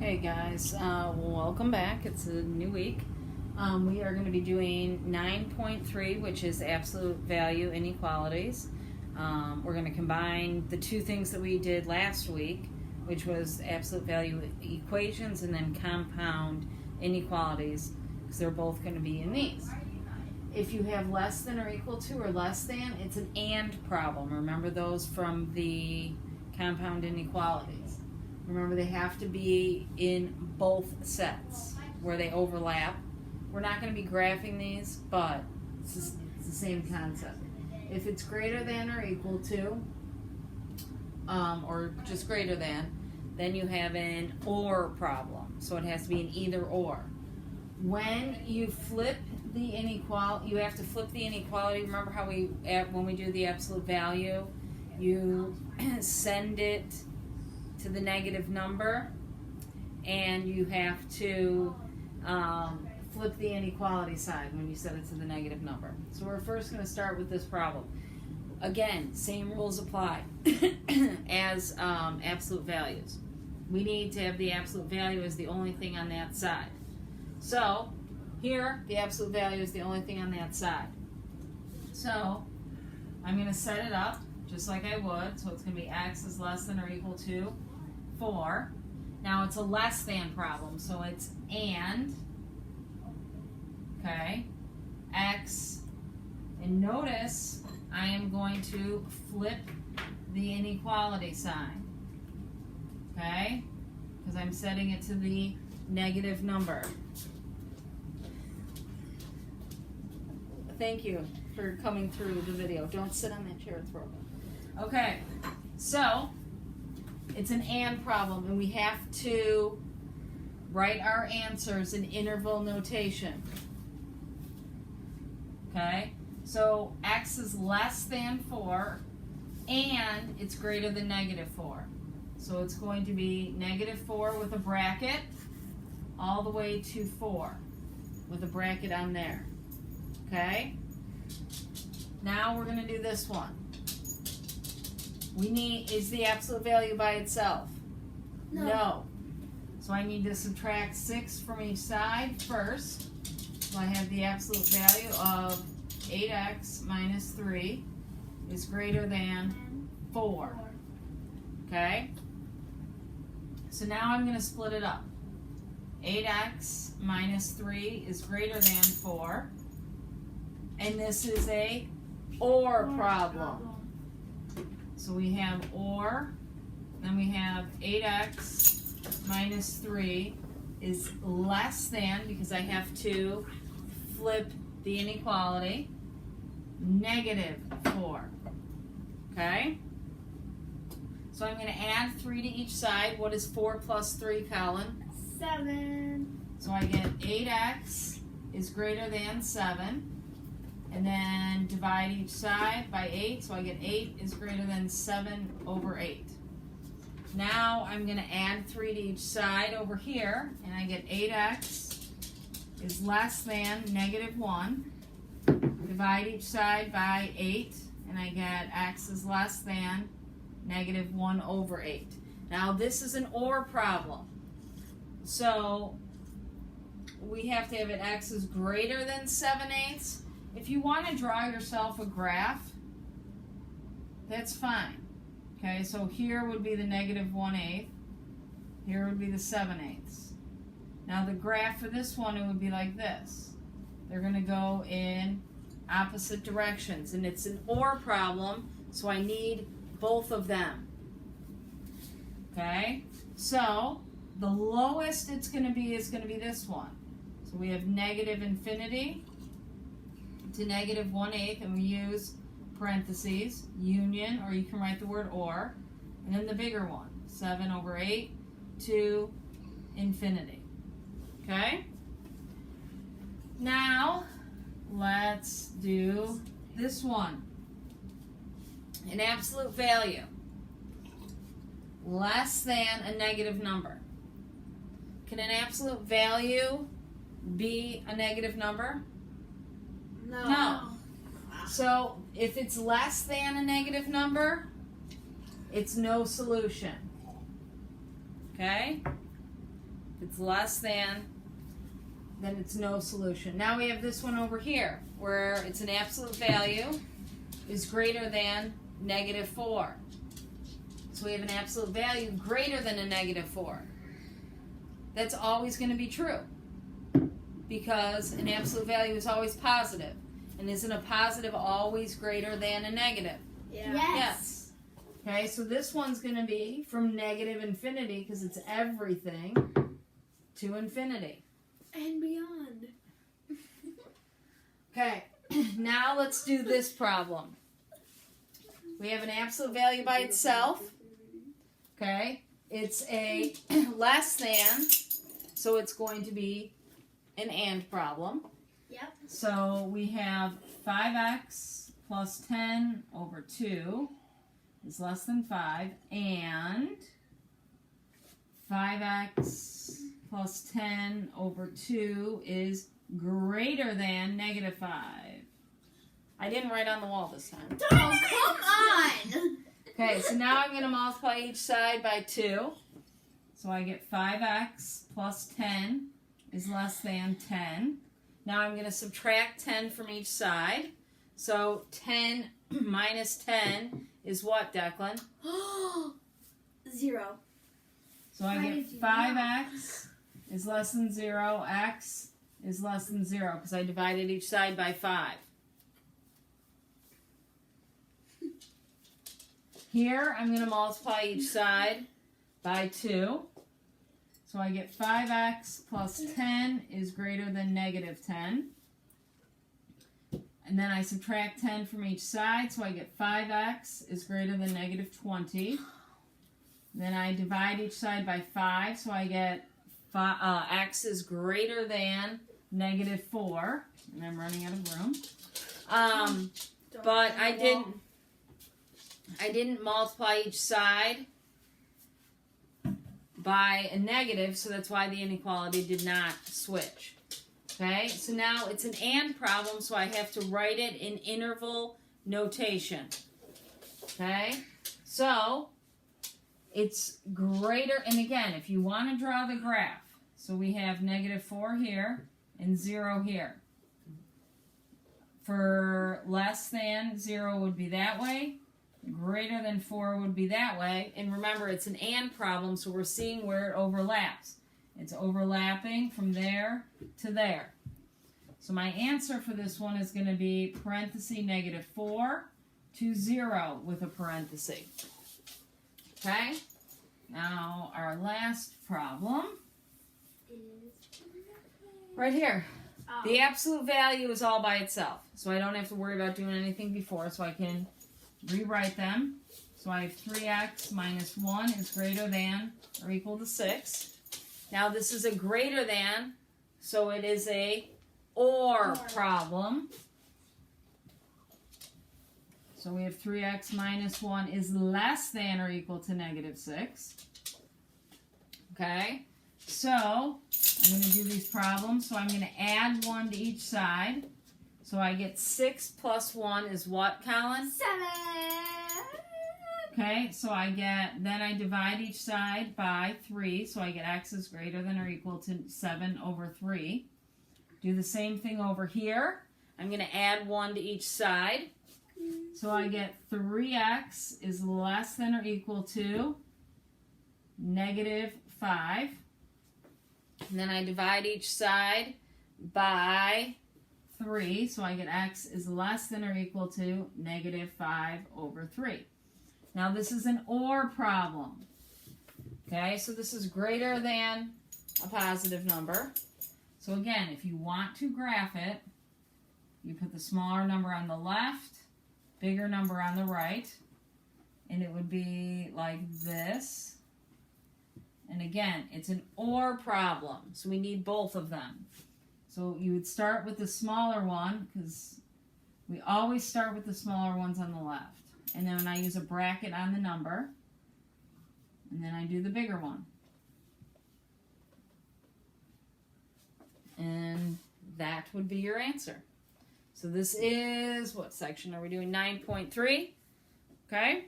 Hey guys, welcome back. It's a new week. We are going to be doing 9.3, which is absolute value inequalities. We're going to combine the two things that we did last week, which was absolute value equations and then compound inequalities, because they're both going to be in these. If you have less than or equal to or less than, it's an and problem. Remember those from the compound inequalities. Remember, they have to be in both sets where they overlap. We're not going to be graphing these, but it's the same concept. If it's greater than or equal to, or just greater than, then you have an or problem. So it has to be an either or. When you flip the inequality, you have to flip the inequality. Remember how when we do the absolute value, you send it to the negative number, and you have to flip the inequality side when you set it to the negative number. So we're first going to start with this problem. Again, same rules apply as absolute values. We need to have the absolute value as the only thing on that side. So here, the absolute value is the only thing on that side. So I'm going to set it up just like I would. So it's going to be x is less than or equal to 4. Now it's a less than problem, so it's and, okay, x, and notice I am going to flip the inequality sign, okay, because I'm setting it to the negative number. Thank you for coming through the video. Don't sit on that chair, it's broken. Okay, so it's an and problem, and we have to write our answers in interval notation. Okay, so x is less than 4, and it's greater than negative 4. So it's going to be negative 4 with a bracket all the way to 4 with a bracket on there. Okay, now we're going to do this one. We need, is the absolute value by itself? No. So I need to subtract 6 from each side first. So I have the absolute value of 8x minus 3 is greater than 4. Okay? So now I'm going to split it up. 8x minus 3 is greater than 4. And this is a OR problem. So we have or, then we have 8x minus 3 is less than, because I have to flip the inequality, negative 4. Okay? So I'm going to add 3 to each side. What is 4 plus 3, Colin? 7. So I get 8x is greater than 7. And then divide each side by 8, so I get 8 is greater than 7 over 8. Now I'm going to add 3 to each side over here, and I get 8x is less than negative 1. Divide each side by 8, and I get x is less than negative 1 over 8. Now this is an OR problem. So we have to have it x is greater than 7/8. If you want to draw yourself a graph, that's fine. Okay, so here would be the negative 1/8. Here would be the 7/8. Now the graph for this one, it would be like this. They're going to go in opposite directions. And it's an OR problem, so I need both of them. Okay, so the lowest it's going to be is going to be this one. So we have negative infinity to negative 1/8, and we use parentheses, union, or you can write the word or, and then the bigger one, 7 over 8 to infinity. Okay? Now, let's do this one. An absolute value less than a negative number. Can an absolute value be a negative number? No. So if it's less than a negative number, it's no solution. Okay? If it's less than, then it's no solution. Now we have this one over here, where it's an absolute value is greater than -4. So we have an absolute value greater than a -4. That's always going to be true, because an absolute value is always positive. And isn't a positive always greater than a negative? Yeah. Yes. Okay, so this one's going to be from -infinity, because it's everything, to infinity. And beyond. Okay, now let's do this problem. We have an absolute value by itself. Okay, it's a less than, so it's going to be an and problem. Yep. So we have 5x plus 10 over 2 is less than 5, and 5x plus 10 over 2 is greater than -5. I didn't write on the wall this time. Oh, come on! Okay, so now I'm going to multiply each side by 2. So I get 5x plus 10 is less than 10. Now I'm going to subtract 10 from each side. So 10 minus 10 is what, Declan? 0. So I get 5x is less than 0, x is less than 0, because I divided each side by 5. Here, I'm going to multiply each side by 2. So I get 5x plus 10 is greater than -10. And then I subtract 10 from each side, so I get 5x is greater than -20. Then I divide each side by 5, so I get x is greater than -4. And I'm running out of room. But I didn't multiply each side by a negative, so that's why the inequality did not switch. Okay, so now it's an and problem, so I have to write it in interval notation. Okay, so it's greater, and again, if you want to draw the graph, so we have -4 here and 0 here. For less than 0 would be that way. Greater than 4 would be that way. And remember, it's an and problem, so we're seeing where it overlaps. It's overlapping from there to there. So my answer for this one is going to be parenthesis -4 to 0 with a parenthesis. Okay? Now, our last problem. Right here. Oh. The absolute value is all by itself. So I don't have to worry about doing anything before, so I can rewrite them. So I have 3x minus 1 is greater than or equal to 6. Now this is a greater than, so it is a or problem. So we have 3x minus 1 is less than or equal to -6. Okay, so I'm going to do these problems. So I'm going to add 1 to each side. So I get 6 plus 1 is what, Colin? 7. Okay, so then I divide each side by 3, so I get x is greater than or equal to 7 over 3. Do the same thing over here. I'm going to add 1 to each side. So I get 3x is less than or equal to -5. And then I divide each side by 3, so I get x is less than or equal to -5 over 3. Now this is an or problem. Okay, so this is greater than a positive number. So again, if you want to graph it, you put the smaller number on the left, bigger number on the right, and it would be like this. And again, it's an or problem, so we need both of them. So you would start with the smaller one, because we always start with the smaller ones on the left. And then I use a bracket on the number, and then I do the bigger one. And that would be your answer. So this is, what section are we doing? 9.3. Okay?